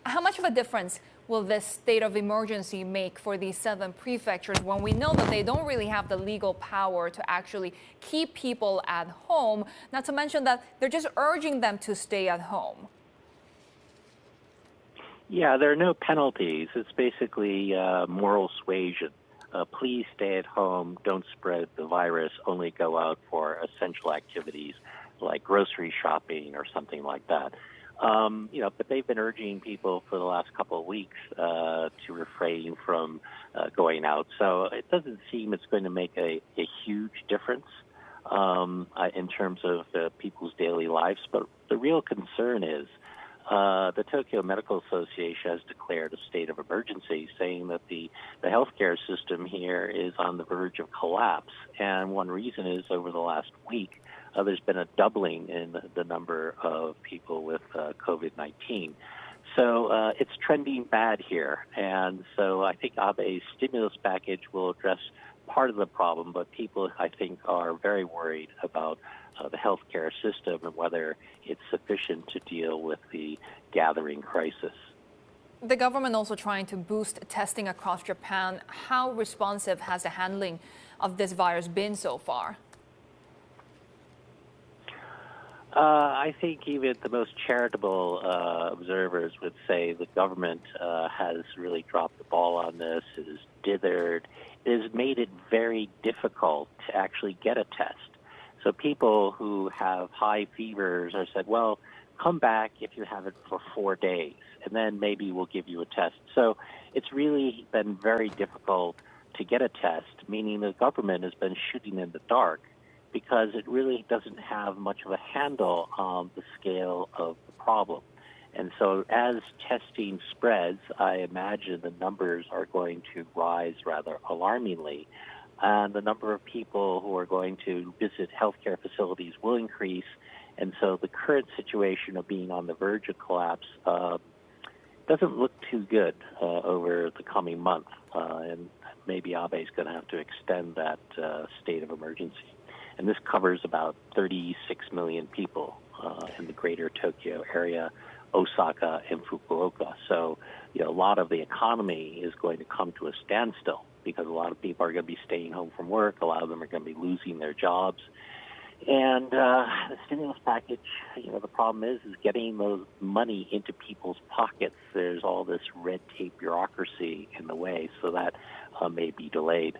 How much of a difference will this state of emergency make for these 7 prefectures when we know that they don't really have the legal power to actually keep people at home, not to mention that they're just urging them to stay at home? Yeah, there are no penalties. It's basically moral suasion. Please stay at home, don't spread the virus, only go out for essential activities like grocery shopping or something like that. But they've been urging people for the last couple of weeks to refrain from going out. So it doesn't seem it's going to make a huge difference in terms of people's daily lives. But the real concern is the Tokyo Medical Association has declared a state of emergency, saying that the healthcare system here is on the verge of collapse. And one reason is over the last week, there's been a doubling in the number of people with COVID-19. So it's trending bad here. And so I think Abe's stimulus package will address part of the problem, but people, I think, are very worried about the healthcare system and whether it's sufficient to deal with the gathering crisis. The government also trying to boost testing across Japan. How responsive has the handling of this virus been so far? I think even the most charitable observers would say the government has really dropped the ball on this. It is dithered. It has made it very difficult to actually get a test. So people who have high fevers are said, well, come back if you have it for 4 days, and then maybe we'll give you a test. So it's really been very difficult to get a test, meaning the government has been shooting in the dark, because it really doesn't have much of a handle on the scale of the problem. And so as testing spreads, I imagine the numbers are going to rise rather alarmingly. And the number of people who are going to visit healthcare facilities will increase. And so the current situation of being on the verge of collapse doesn't look too good over the coming month. And maybe Abe is going to have to extend that state of emergency. And this covers about 36 million people in the greater Tokyo area, Osaka, and Fukuoka. So, a lot of the economy is going to come to a standstill because a lot of people are going to be staying home from work. A lot of them are going to be losing their jobs. And the stimulus package, the problem is getting those money into people's pockets. There's all this red tape bureaucracy in the way, so that may be delayed.